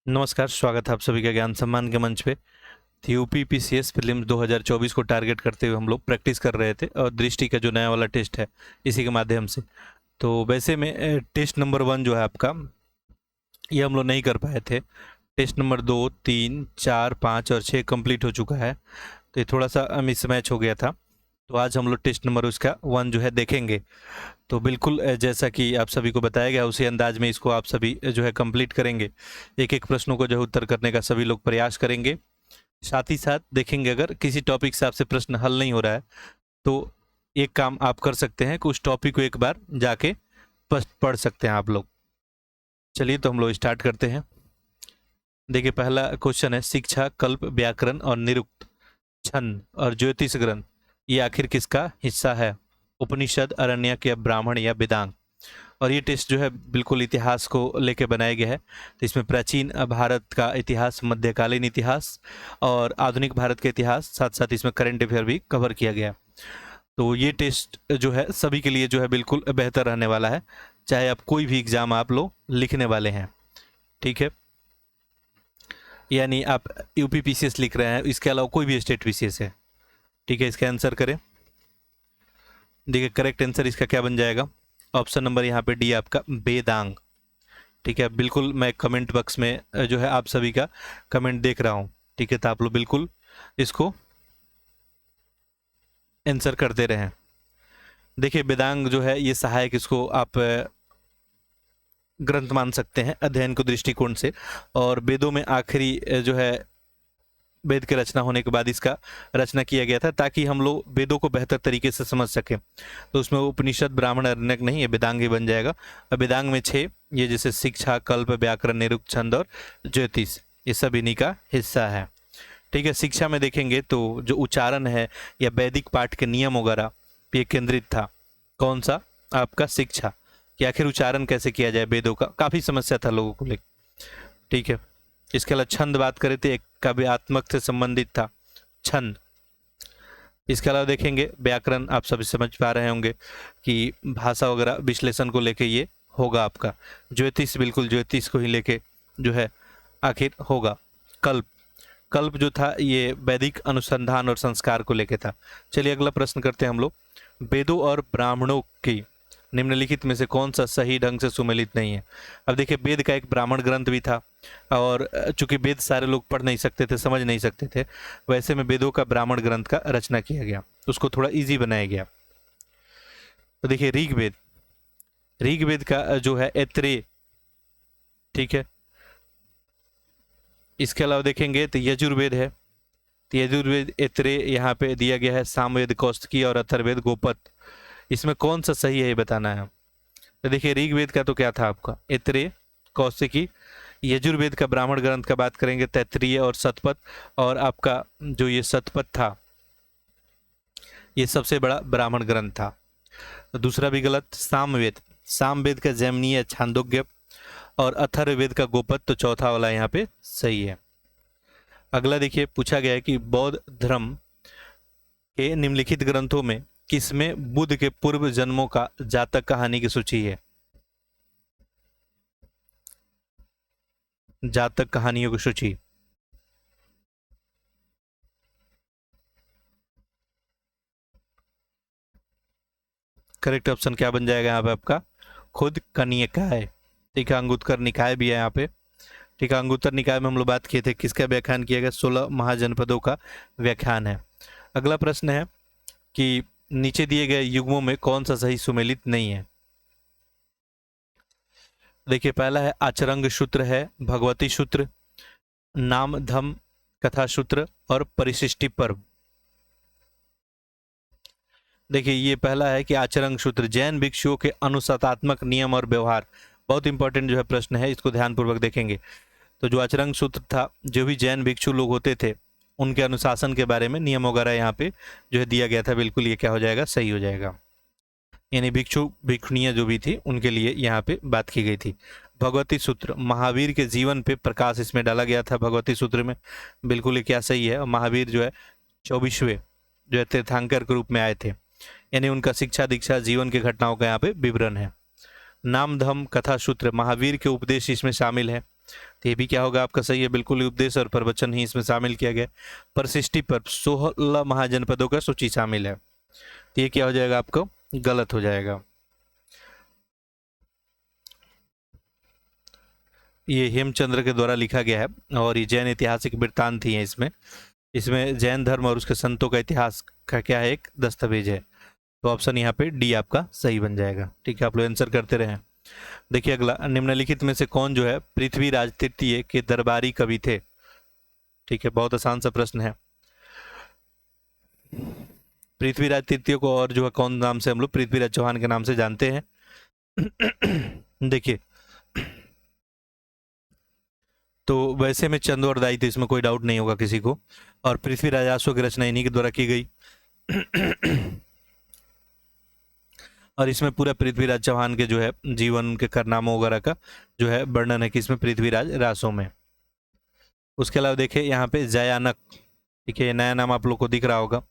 नमस्कार, स्वागत है आप सभी का ज्ञान सम्मान के मंच पे। तो यूपी पीसीएस प्रीलिम्स 2024 को टारगेट करते हुए हम लोग प्रैक्टिस कर रहे थे और दृष्टि का जो नया वाला टेस्ट है इसी के माध्यम से। तो वैसे में टेस्ट नंबर 1 जो है आपका, ये हम लोग नहीं कर पाए थे। टेस्ट नंबर 2, 3, 4, 5 और 6 कंप्लीट हो चुका है, तो ये थोड़ा सा मिसमैच हो गया था। तो आज हम लोग टेस्ट नंबर उसका 1 जो है देखेंगे। तो बिल्कुल जैसा कि आप सभी को बताया गया उसी अंदाज में इसको आप सभी जो है कंप्लीट करेंगे। एक एक प्रश्नों को जो है उत्तर करने का सभी लोग प्रयास करेंगे। साथ ही साथ देखेंगे अगर किसी टॉपिक से आपसे प्रश्न हल नहीं हो रहा है तो एक काम आप कर सकते हैं कि उस टॉपिक को एक बार जाके पढ़ सकते हैं आप लोग। चलिए तो हम लोग स्टार्ट करते हैं। देखिए पहला क्वेश्चन है, शिक्षा, कल्प, व्याकरण और निरुक्त, छंद और ज्योतिष ग्रंथ ये आखिर किसका हिस्सा है? उपनिषद, अरण्यक या ब्राह्मण या वेदांग? और ये टेस्ट जो है बिल्कुल इतिहास को लेके बनाया गया है। तो इसमें प्राचीन भारत का इतिहास, मध्यकालीन इतिहास और आधुनिक भारत का इतिहास, साथ साथ इसमें करंट अफेयर भी कवर किया गया। तो ये टेस्ट जो है सभी के लिए जो है बिल्कुल बेहतर रहने वाला है, चाहे आप कोई भी एग्जाम आप लोग लिखने वाले हैं। ठीक है, यानी आप यूपी पीसीएस लिख रहे हैं, इसके अलावा कोई भी स्टेट पीसीएस है। ठीक है, इसका आंसर करें। देखिए करेक्ट आंसर इसका क्या बन जाएगा? ऑप्शन नंबर यहाँ पे डी आपका वेदांग। ठीक है, बिल्कुल मैं कमेंट बॉक्स में जो है आप सभी का कमेंट देख रहा हूँ। ठीक है, तो आप लोग बिल्कुल इसको आंसर करते रहें। देखिए वेदांग जो है ये सहायक, इसको आप ग्रंथ मान सकते हैं अध्ययन को दृष्टिकोण से। और वेदों में आखिरी जो है वेद की रचना होने के बाद इसका रचना किया गया था, ताकि हम लोग वेदों को बेहतर तरीके से समझ सकें। तो उसमें उपनिषद, ब्राह्मण, अरण्यक नहीं, ये वेदांग ही बन जाएगा। वेदांग में 6, ये जैसे शिक्षा, कल्प, व्याकरण, निरुक्त, छंद और ज्योतिष, ये सब इन्हीं का हिस्सा है। ठीक है, शिक्षा में देखेंगे तो जो उच्चारण है या वैदिक पाठ के नियम वगैरह ये केंद्रित था। कौन सा? आपका शिक्षा, कि आखिर उच्चारण कैसे किया जाए वेदों का, काफ़ी समस्या था लोगों को लेकर। ठीक है, इसके अलावा छंद बात करें तो एक काव्यात्मक से संबंधित था छंद। इसके अलावा देखेंगे व्याकरण, आप सभी समझ पा रहे होंगे कि भाषा वगैरह विश्लेषण को लेके ये होगा आपका। ज्योतिष, बिल्कुल ज्योतिष को ही लेके जो है आखिर होगा। कल्प, कल्प जो था ये वैदिक अनुसंधान और संस्कार को लेके था। चलिए अगला प्रश्न करते हैं हम लोग। वेदों और ब्राह्मणों की निम्नलिखित में से कौन सा सही ढंग से सुमेलित नहीं है? अब देखिए वेद का एक ब्राह्मण ग्रंथ भी था, और चूंकि वेद सारे लोग पढ़ नहीं सकते थे, समझ नहीं सकते थे, वैसे में वेदों का ब्राह्मण ग्रंथ का रचना किया गया, उसको थोड़ा इजी बनाया गया। तो देखिए ऋग्वेद, ऋग्वेद का जो है ऐत्रेय। ठीक है, इसके अलावा देखेंगे तो यजुर्वेद है। तो यजुर्वेद ऐत्रेय यहाँ पे दिया गया है, सामवेद कौस्तुकी और अथर्ववेद गोपद। इसमें कौन सा सही है ये बताना है। तो देखिए ऋग्वेद का तो क्या था आपका ऐत्रेय, कौशिकी। यजुर्वेद का ब्राह्मण ग्रंथ का बात करेंगे तैत्तिरीय और शतपथ। और आपका जो ये शतपथ था ये सबसे बड़ा ब्राह्मण ग्रंथ था। तो दूसरा भी गलत। सामवेद, सामवेद का जैमिनीय छांदोग्य और अथर्ववेद का गोपद, तो चौथा वाला यहाँ पे सही है। अगला देखिए पूछा गया है कि बौद्ध धर्म के निम्नलिखित ग्रंथों में किसमें बुद्ध के पूर्व जन्मों का जातक कहानी की सूची है? जातक कहानियों की सूची। करेक्ट ऑप्शन क्या बन जाएगा यहाँ पे आपका? खुद कनिकाय। ठीक है, अंगुत्तर निकाय भी है यहाँ पे। ठीक है, अंगुत्तर निकाय में हम लोग बात किए थे, किसका व्याख्यान किया गया? 16 महाजनपदों का व्याख्यान है। अगला प्रश्न है कि नीचे दिए गए युग्मों में कौन सा सही सुमेलित नहीं है? देखिए पहला है आचरंग सूत्र है, भगवती सूत्र, नाम धम कथा सूत्र और परिशिष्टि पर्व। देखिए ये पहला है कि आचरण सूत्र जैन भिक्षुओं के अनुशासनात्मक नियम और व्यवहार, बहुत इंपॉर्टेंट जो है प्रश्न है, इसको ध्यानपूर्वक देखेंगे। तो जो आचरण सूत्र था, जो भी जैन भिक्षु लोग होते थे उनके अनुशासन के बारे में नियम वगैरह यहाँ पे जो है दिया गया था। बिल्कुल ये क्या हो जाएगा? सही हो जाएगा। यानी भिक्षु भिक्षुणियाँ जो भी थी उनके लिए यहाँ पे बात की गई थी। भगवती सूत्र, महावीर के जीवन पे प्रकाश इसमें डाला गया था भगवती सूत्र में। बिल्कुल ये क्या सही है। और महावीर जो है 24वें जो है तीर्थंकर के रूप में आए थे, यानी उनका शिक्षा दीक्षा जीवन की घटनाओं का यहाँ पे विवरण है। नाम धम कथा सूत्र, महावीर के उपदेश इसमें शामिल है। तो ये भी क्या होगा आपका सही है बिल्कुल, उपदेश और प्रवचन ही इसमें शामिल किया गया। परसिष्टि पर 16 महाजनपदों का सूची शामिल है, तो ये क्या हो जाएगा आपको गलत हो जाएगा। ये हेमचंद्र के द्वारा लिखा गया है और ये जैन ऐतिहासिक वृत्तांत ही है। इसमें जैन धर्म और उसके संतों का इतिहास का क्या है एक दस्तावेज है। तो ऑप्शन यहाँ पे डी आपका सही बन जाएगा। ठीक है, आप लोग आंसर करते रहें। देखिए अगला, निम्नलिखित में से कौन जो है पृथ्वीराज तृतीय के दरबारी कवि थे। ठीक है, बहुत आसान सा प्रश्न है। पृथ्वीराज तृतीय को और जो है कौन नाम से हम लोग पृथ्वीराज चौहान के नाम से जानते हैं। देखिए तो वैसे में चंद और दाई थे, इसमें कोई डाउट नहीं होगा किसी को, और पृथ्वीराज आसो की रचना इन्हीं के द्वारा की गई। और इसमें पूरा पृथ्वीराज चौहान के जो है जीवन के कारनामों वगैरह का जो है वर्णन है कि इसमें पृथ्वीराज रासों में। उसके अलावा देखिए यहाँ पे जयानक, ठीक है, ये नया नाम आप लोग को दिख रहा होगा,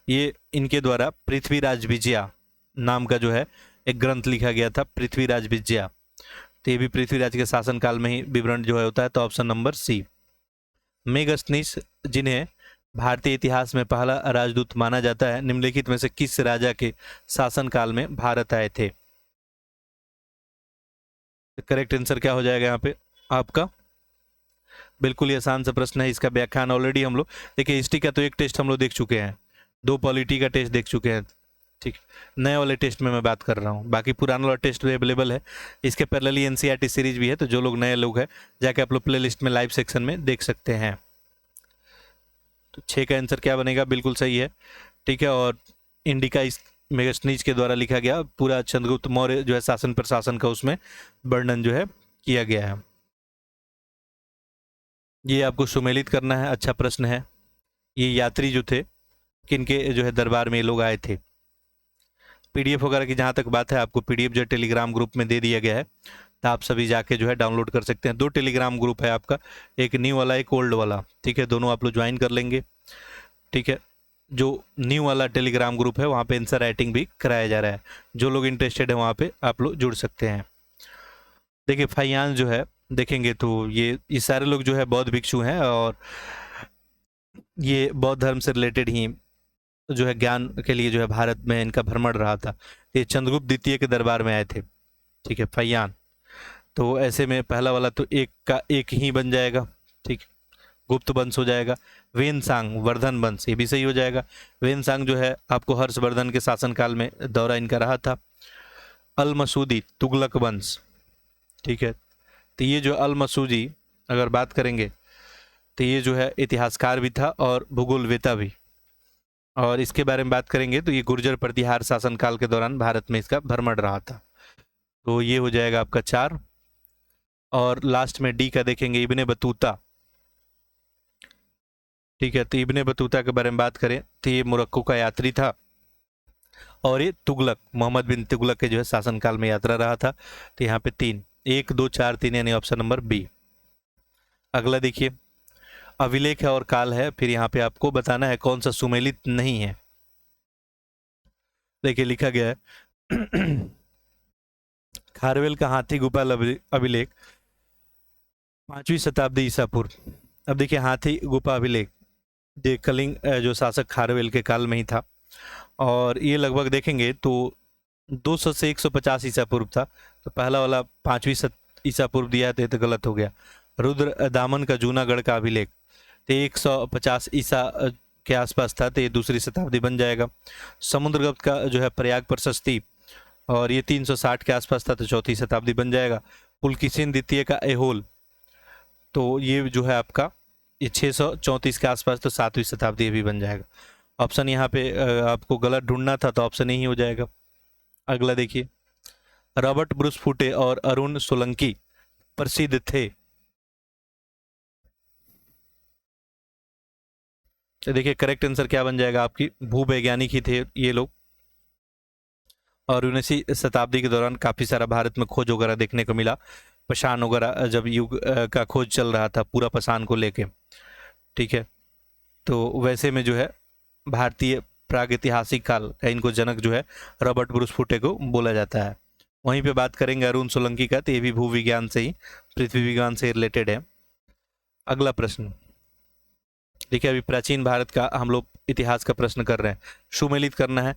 ये इनके द्वारा पृथ्वीराज विजया नाम का जो है एक ग्रंथ लिखा गया था, पृथ्वीराज विजया। तो ये भी पृथ्वीराज के शासनकाल में ही विवरण जो है होता है। तो ऑप्शन नंबर सी। मेगस्थनीस, जिन्हें भारतीय इतिहास में पहला राजदूत माना जाता है, निम्नलिखित में से किस राजा के शासनकाल में भारत आए थे। करेक्ट आंसर क्या हो जाएगा यहाँ पे आपका, बिल्कुल ही आसान सा प्रश्न है। इसका व्याख्यान ऑलरेडी हम लोग देखिए, हिस्ट्री का तो एक टेस्ट हम लोग देख चुके हैं, 2 पॉलिटी का टेस्ट देख चुके हैं। ठीक, नए वाले टेस्ट में मैं बात कर रहा हूँ, बाकी पुराना वाला टेस्ट भी अवेलेबल है। इसके पैरेलली एनसीईआरटी सीरीज भी है, तो जो लोग नए लोग हैं जाके आप लोग प्ले लिस्ट में लाइव सेक्शन में देख सकते हैं। तो 6 का आंसर क्या बनेगा, बिल्कुल सही है। ठीक है, और इंडिका इस मेगस्थनीज के द्वारा लिखा गया पूरा चंद्रगुप्त मौर्य जो है शासन प्रशासन का उसमें वर्णन जो है किया गया है। ये आपको सुमेलित करना है, अच्छा प्रश्न है। ये यात्री जो थे किनके जो है दरबार में ये लोग आए थे। पीडीएफ वगैरह की जहाँ तक बात है, आपको पीडीएफ जो टेलीग्राम ग्रुप में दे दिया गया है, तो आप सभी जाके जो है डाउनलोड कर सकते हैं। 2 टेलीग्राम ग्रुप है आपका, एक न्यू वाला एक ओल्ड वाला। ठीक है, दोनों आप लोग ज्वाइन कर लेंगे। ठीक है, जो न्यू वाला टेलीग्राम ग्रुप है वहाँ पे आंसर राइटिंग भी कराया जा रहा है, जो लोग इंटरेस्टेड है वहाँ पे आप लोग जुड़ सकते हैं। देखिए फाइयान जो है देखेंगे तो ये सारे लोग जो है बौद्ध भिक्षु हैं, और ये बौद्ध धर्म से रिलेटेड ही जो है ज्ञान के लिए जो है भारत में इनका भ्रमण रहा था। ये चंद्रगुप्त द्वितीय के दरबार में आए थे। ठीक है, फैयान, तो ऐसे में पहला वाला तो एक का एक ही बन जाएगा। ठीक, गुप्त वंश हो जाएगा। वेनसांग वर्धन वंश, ये भी सही हो जाएगा। वेनसांग जो है आपको हर्षवर्धन के शासनकाल में दौरा इनका रहा था। अल मसूदी तुगलक वंश। ठीक है, तो ये जो अल मसूदी अगर बात करेंगे तो ये जो है इतिहासकार भी था और भूगोलवेता भी। और इसके बारे में बात करेंगे तो ये गुर्जर प्रतिहार शासनकाल के दौरान भारत में इसका भ्रमण रहा था। तो ये हो जाएगा आपका 4। और लास्ट में डी का देखेंगे इब्ने बतूता। ठीक है, तो इब्ने बतूता के बारे में बात करें तो ये मोरक्को का यात्री था, और ये तुगलक मोहम्मद बिन तुगलक के जो है शासनकाल में यात्रा रहा था। तो यहाँ पे 3, 1 2 4 3 यानी ऑप्शन नंबर बी। अगला देखिए, अभिलेख है और काल है, फिर यहाँ पे आपको बताना है कौन सा सुमेलित नहीं है। देखिए लिखा गया है खारवेल का हाथी गुफा अभिलेख 5वीं शताब्दी ईसा पूर्व। अब देखिए हाथी गुफा अभिलेख ये कलिंग जो शासक खारवेल के काल में ही था, और ये लगभग देखेंगे तो 200 से 150 ईसा पूर्व था। तो पहला वाला 5वीं ईसा पूर्व दिया तो ये तो गलत हो गया। रुद्र दामन का जूनागढ़ का अभिलेख तो 150 ईसा के आसपास था, तो ये 2री शताब्दी बन जाएगा। समुद्रगुप्त का जो है प्रयाग प्रशस्ति, और ये 360 के आसपास था, तो 4थी शताब्दी बन जाएगा। पुलकिसिन द्वितीय का एहोल, तो ये जो है आपका ये 634 के आसपास, तो 7वीं शताब्दी भी बन जाएगा। ऑप्शन यहाँ पे आपको गलत ढूंढना था तो ऑप्शन ही हो जाएगा। अगला देखिए, रॉबर्ट ब्रूस फूटे और अरुण सोलंकी प्रसिद्ध थे। तो देखिए करेक्ट आंसर क्या बन जाएगा आपकी, भूवैज्ञानिक ही थे ये लोग, और 19वीं शताब्दी के दौरान काफ़ी सारा भारत में खोज वगैरह देखने को मिला। पाषाण वगैरह जब युग का खोज चल रहा था पूरा पाषाण को लेके। ठीक है, तो वैसे में जो है भारतीय प्रागैतिहासिक काल का इनको जनक जो है रॉबर्ट ब्रूस फूटे को बोला जाता है। वहीं पे बात करेंगे अरुण सोलंकी का, तो ये भी भू विज्ञान से ही, पृथ्वी विज्ञान से रिलेटेड है। अगला प्रश्न देखिए, अभी प्राचीन भारत का हम लोग इतिहास का प्रश्न कर रहे हैं, सुमेलित करना है।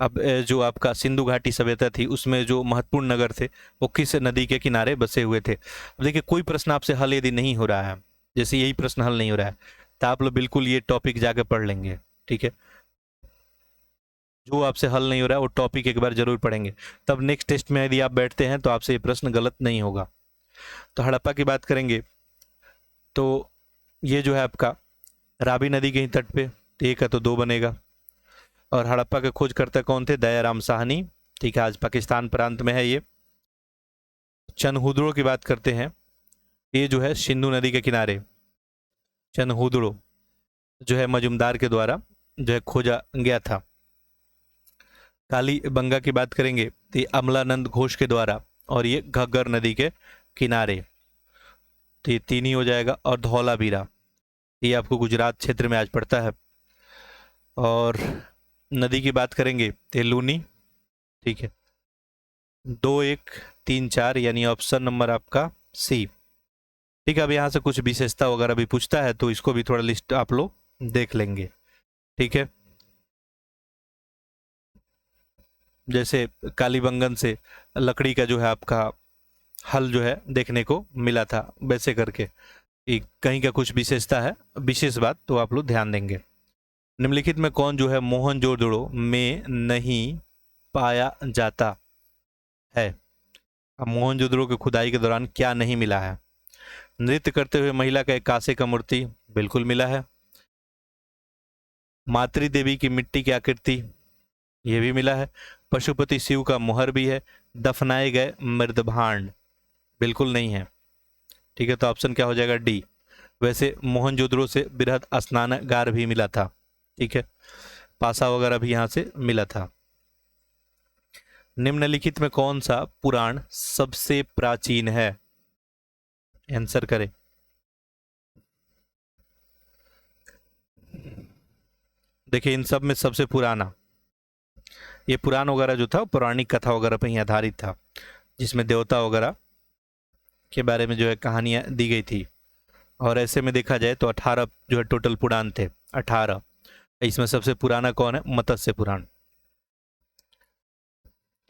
अब जो आपका सिंधु घाटी सभ्यता थी उसमें जो महत्वपूर्ण नगर थे वो किस नदी के किनारे बसे हुए थे। अब देखिए, कोई प्रश्न आपसे हल यदि नहीं हो रहा है, जैसे यही प्रश्न हल नहीं हो रहा है, तो आप लोग बिल्कुल ये टॉपिक जाके पढ़ लेंगे, ठीक है। जो आपसे हल नहीं हो रहा है वो टॉपिक एक बार जरूर पढ़ेंगे, तब नेक्स्ट टेस्ट में यदि आप बैठते हैं तो आपसे ये प्रश्न गलत नहीं होगा। तो हड़प्पा की बात करेंगे तो ये जो है आपका रावी नदी के ही तट पे, तो एक है तो दो बनेगा। और हड़प्पा के खोजकर्ता कौन थे? दयाराम साहनी, ठीक है, आज पाकिस्तान प्रांत में है ये। चनहुदड़ो की बात करते हैं, ये जो है सिंधु नदी के किनारे, चनहुदड़ो जो है मजुमदार के द्वारा जो है खोजा गया था। काली बंगा की बात करेंगे तो ये अमलानंद घोष के द्वारा, और ये घग्गर नदी के किनारे, तो ये तीन ही हो जाएगा। और धौलावीरा ये आपको गुजरात क्षेत्र में आज पड़ता है। और नदी की बात करेंगे तो लूनी, ठीक है, 2 1 3 4 यानी ऑप्शन नंबर आपका सी, ठीक है। अब यहाँ से कुछ विशेषता वगैरह भी पूछता है तो इसको भी थोड़ा लिस्ट आप लोग देख लेंगे, ठीक है। जैसे कालीबंगन से लकड़ी का जो है आपका हल जो है देखने को मिला था, वैसे करके कहीं का कुछ विशेषता है, विशेष बात, तो आप लोग ध्यान देंगे। निम्नलिखित में कौन जो है मोहनजोदड़ो में नहीं पाया जाता है? अब मोहनजोदड़ो की खुदाई के दौरान क्या नहीं मिला है? नृत्य करते हुए महिला का एक कांसे का मूर्ति, बिल्कुल मिला है। मातृ देवी की मिट्टी की आकृति, यह भी मिला है। पशुपति शिव का मुहर भी है। दफनाए गए मृदभांड, बिल्कुल नहीं है, ठीक है। तो ऑप्शन क्या हो जाएगा? डी। वैसे मोहनजोदड़ो से बृहद स्नानागार भी मिला था, ठीक है, पासा वगैरह भी यहां से मिला था। निम्नलिखित में कौन सा पुराण सबसे प्राचीन है? आंसर करें। देखिए, इन सब में सबसे पुराना, ये पुराण वगैरह जो था पौराणिक कथा वगैरह पर ही आधारित था, जिसमें देवता वगैरह के बारे में जो है कहानियां दी गई थी। और ऐसे में देखा जाए तो 18 जो है टोटल पुराण थे, 18। इसमें सबसे पुराना कौन है? मत्स्य पुराण।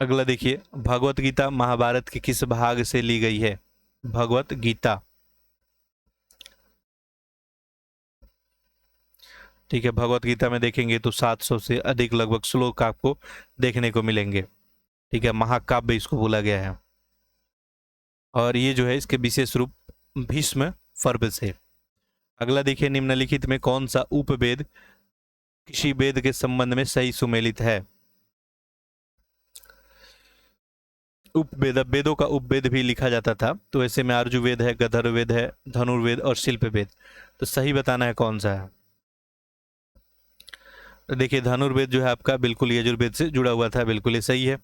अगला देखिए, भगवत गीता महाभारत के किस भाग से ली गई है? भगवत गीता, ठीक है, भगवत गीता में देखेंगे तो 700 से अधिक लगभग श्लोक आपको देखने को मिलेंगे, ठीक है, महाकाव्य इसको बोला गया है। और ये जो है इसके विशेष रूप भीष्म पर्व से। अगला देखिए, निम्नलिखित में कौन सा उपवेद किसी वेद के संबंध में सही सुमेलित है? उपवेद, वेदों का उपवेद भी लिखा जाता था, तो ऐसे में आर्जुवेद है, गधर्ववेद है, धनुर्वेद और शिल्पवेद, तो सही बताना है कौन सा है। तो देखिए, धनुर्वेद जो है आपका बिल्कुल यजुर्वेद से जुड़ा हुआ था, बिल्कुल ये सही है,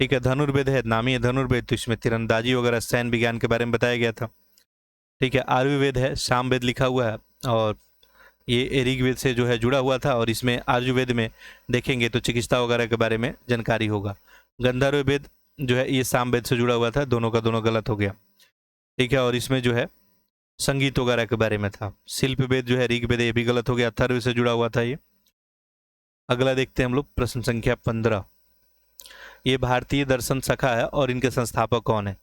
ठीक है। धनुर्वेद है, नामी है धनुर्वेद, तो इसमें तीरंदाजी वगैरह सैन्य विज्ञान के बारे में बताया गया था, ठीक है। आयुर्वेद है, सामवेद लिखा हुआ है, और ये ऋग्वेद से जो है जुड़ा हुआ था, और इसमें आयुर्वेद में देखेंगे तो चिकित्सा वगैरह के बारे में जानकारी होगा। गंधर्ववेद जो है ये सामवेद से जुड़ा हुआ था, दोनों का दोनों गलत हो गया, ठीक है। और इसमें जो है संगीत वगैरह के बारे में था। शिल्पवेद जो है ऋग्वेद, ये भी गलत हो गया, अथर्व से जुड़ा हुआ था ये। अगला देखते हैं हम लोग, प्रश्न संख्या 15। ये भारतीय दर्शन शाखा है और इनके संस्थापक कौन है?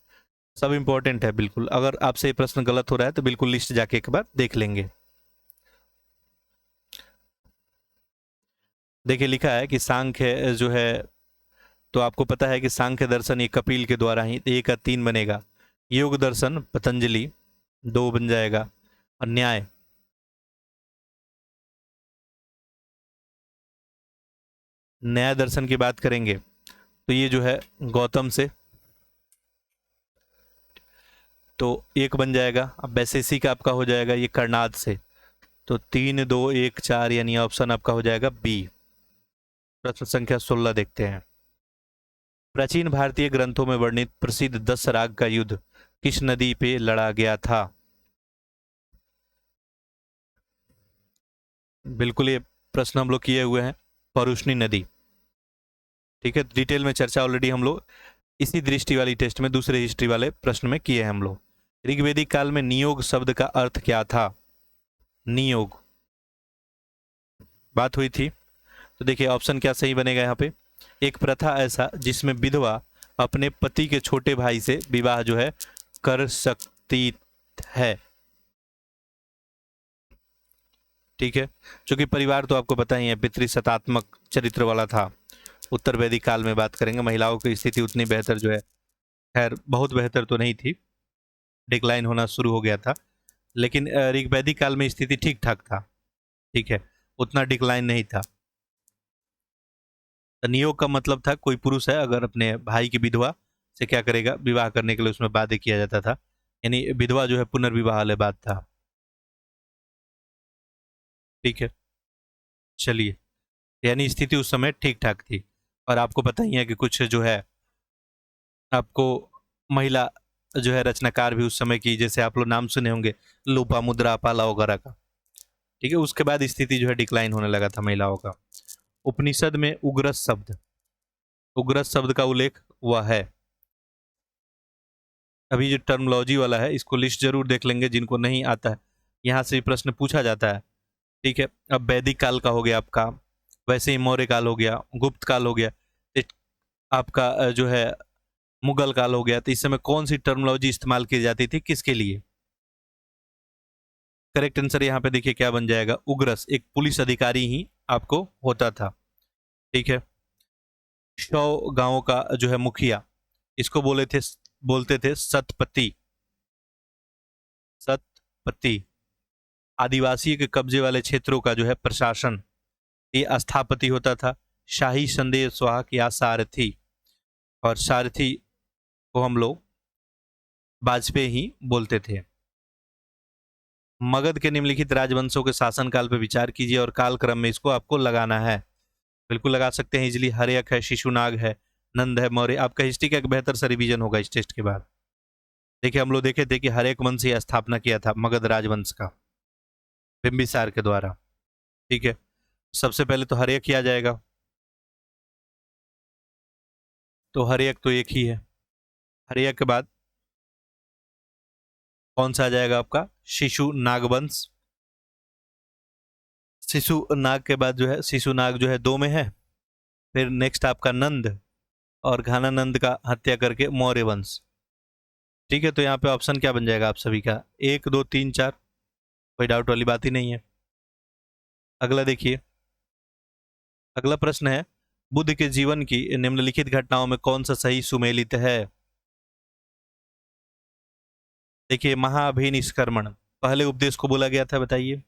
सब इंपॉर्टेंट है बिल्कुल, अगर आपसे ये प्रश्न गलत हो रहा है तो बिल्कुल लिस्ट जाके एक बार देख लेंगे। देखिए, लिखा है कि सांख्य जो है, तो आपको पता है कि सांख्य दर्शन ये कपिल के द्वारा ही, एक का 3 बनेगा। योग दर्शन पतंजलि, 2 बन जाएगा। और न्याय दर्शन की बात करेंगे तो ये जो है गौतम से, तो 1 बन जाएगा। अब वैशेषिक आपका हो जाएगा ये कर्नाद से, तो 3 2 1 4 यानी ऑप्शन आपका हो जाएगा बी। प्रश्न संख्या 16 देखते हैं। प्राचीन भारतीय ग्रंथों में वर्णित प्रसिद्ध 10 राग का युद्ध किस नदी पे लड़ा गया था? बिल्कुल ये प्रश्न हम लोग किए हुए हैं, परुष्णी नदी, ठीक है। डिटेल में चर्चा ऑलरेडी हम लोग इसी दृष्टि वाली टेस्ट में दूसरे हिस्ट्री वाले प्रश्न में किए हैं हम लोग। ऋग्वेदिक काल में नियोग शब्द का अर्थ क्या था? नियोग बात हुई थी। तो देखिए ऑप्शन क्या सही बनेगा यहाँ पे। एक प्रथा ऐसा जिसमें विधवा अपने पति के छोटे भाई से विवाह जो है कर सकती है। ठीक है, क्योंकि परिवार तो आपको पता ही है पितृसत्तात्मक चरित्र वाला था। उत्तर वैदिक काल में बात करेंगे, महिलाओं की स्थिति उतनी बेहतर जो है, खैर बहुत बेहतर तो नहीं थी, डिक्लाइन होना शुरू हो गया था, लेकिन ऋग्वैदिक काल में स्थिति ठीक ठाक था। ठीक है, उतना डिक्लाइन नहीं था। नियोग का मतलब था कोई पुरुष है अगर अपने भाई की विधवा से क्या करेगा, विवाह करने के लिए उसमें बाध्य किया जाता था, यानी विधवा जो है पुनर्विवाह वाले बात था। ठीक है, चलिए, यानी स्थिति उस समय ठीक ठाक थी। और आपको पता ही है कि कुछ जो है आपको महिला जो है रचनाकार भी उस समय की, जैसे आप लोग नाम सुने होंगे लोपामुद्रा पाला वगैरह का। ठीक है, उसके बाद स्थिति जो है डिक्लाइन होने लगा था महिलाओं का। उपनिषद में उग्रस शब्द का उल्लेख हुआ है। अभी जो टर्मोलॉजी वाला है इसको लिस्ट जरूर देख लेंगे जिनको नहीं आता है, यहाँ से प्रश्न पूछा जाता है। ठीक है, अब वैदिक काल का हो गया आपका, वैसे ही मौर्य काल हो गया, गुप्त काल हो गया, आपका जो है मुगल काल हो गया। तो इस समय कौन सी टर्मोलॉजी इस्तेमाल की जाती थी, किसके लिए? करेक्ट आंसर यहाँ पे देखिए क्या बन जाएगा, उग्रस एक पुलिस अधिकारी ही आपको होता था। ठीक है, 100 गांवों का जो है मुखिया, इसको बोलते थे सतपति। सतपति आदिवासी के कब्जे वाले क्षेत्रों का जो है प्रशासन, ये अस्थापति होता था। शाही संदेश वाहक या सारथी, और सारथी को हम लोग वाजपेयी ही बोलते थे। मगध के निम्नलिखित राजवंशों के शासनकाल पर विचार कीजिए और कालक्रम में इसको आपको लगाना है। बिल्कुल लगा सकते हैं इजिली। हर्यक है, शिशुनाग है, नंद है, मौर्य। आपका हिस्ट्री का एक बेहतर सा रिवीजन होगा इस टेस्ट के बाद। देखिए हम लोग देखे थे कि हर्यक वंश ही स्थापना किया था मगध राजवंश का बिंबिसार के द्वारा। ठीक है, सबसे पहले तो हर्यक ही आ जाएगा, तो हर्यक तो एक ही है। हर्यक के बाद कौन सा आ जाएगा आपका, शिशु नागवंश। शिशु नाग के बाद जो है, शिशु नाग जो है 2 में है। फिर नेक्स्ट आपका नंद, और घानानंद का हत्या करके मौर्य वंश। ठीक है, तो यहाँ पे ऑप्शन क्या बन जाएगा आप सभी का, 1 2 3 4, कोई डाउट वाली बात ही नहीं है। अगला देखिए, अगला प्रश्न है, बुद्ध के जीवन की निम्नलिखित घटनाओं में कौन सा सही सुमेलित है? देखिए महाभिनिष्क्रमण, पहले उपदेश को बोला गया था, बताइए।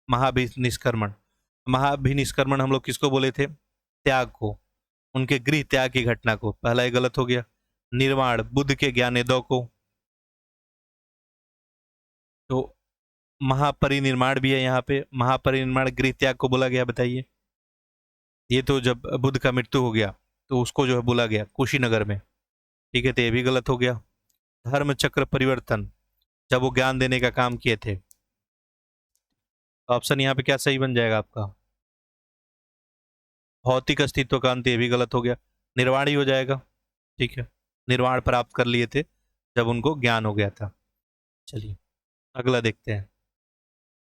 महाभिनिष्क्रमण, महाभिनिष्क्रमण हम लोग किसको बोले थे, त्याग को, उनके गृह त्याग की घटना को। पहला ही गलत हो गया। निर्वाण, बुद्ध के ज्ञानेदौ को। तो महापरिनिर्माण भी है यहाँ पे, महापरिनिर्माण गृह त्याग को बोला गया, बताइए। ये तो जब बुद्ध का मृत्यु हो गया तो उसको जो है बोला गया कुशीनगर में। ठीक है, तो ये भी गलत हो गया। धर्म चक्र परिवर्तन, जब वो ज्ञान देने का काम किए थे। ऑप्शन यहाँ पे क्या सही बन जाएगा आपका, भौतिक अस्तित्व का अंत, ये भी गलत हो गया। निर्वाण ही हो जाएगा। ठीक है, निर्वाण प्राप्त कर लिए थे जब उनको ज्ञान हो गया था। चलिए अगला देखते हैं।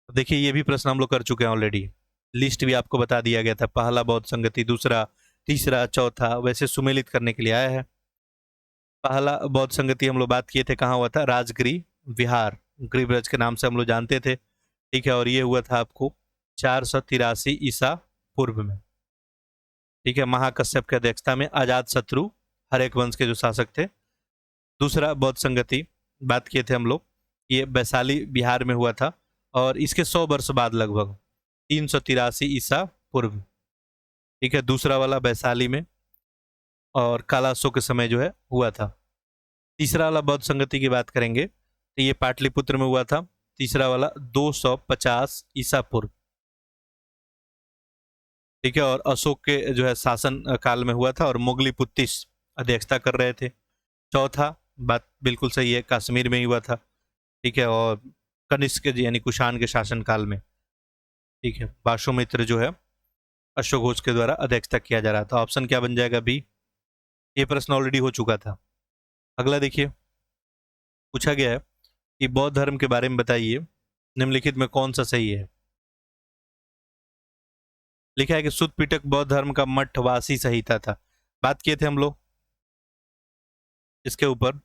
देखिए ये भी प्रश्न हम लोग कर चुके हैं ऑलरेडी, लिस्ट भी आपको बता दिया गया था, पहला बौद्ध संगति, दूसरा, तीसरा, चौथा, वैसे सुमेलित करने के लिए आया है। पहला बौद्ध संगति हम लोग बात किए थे, कहाँ हुआ था, राजगिरी विहार, गिरिब्रज के नाम से हम लोग जानते थे। ठीक है, और ये हुआ था आपको 483 ईसा पूर्व में। ठीक है, महाकश्यप की अध्यक्षता में अजात शत्रु हरेक वंश के जो शासक थे। दूसरा बौद्ध संगति बात किए थे हम लोग, ये वैशाली बिहार में हुआ था, और इसके 100 वर्ष बाद लगभग 383 ईसा पूर्व। ठीक है, दूसरा वाला वैशाली में और कालासो के समय जो है हुआ था। तीसरा वाला बौद्ध संगति की बात करेंगे तो ये पाटलिपुत्र में हुआ था, तीसरा वाला 250 ईसा पूर्व। ठीक है, और अशोक के जो है शासन काल में हुआ था, और मुगली पुत्तिस अध्यक्षता कर रहे थे। चौथा बात बिल्कुल सही है, कश्मीर में ही हुआ था। ठीक है, और कनिष्क यानी कुषाण के शासन काल में। ठीक है, बाशोमित्र जो है अश्वघोष के द्वारा अध्यक्षता किया जा रहा था। ऑप्शन क्या बन जाएगा, बी। ये प्रश्न ऑलरेडी हो चुका था। अगला देखिए, पूछा गया है कि बौद्ध धर्म के बारे में बताइए, निम्नलिखित में कौन सा सही है। लिखा है कि सुत पिटक बौद्ध धर्म का मठवासी संहिता था। बात किए थे हम लोग इसके ऊपर।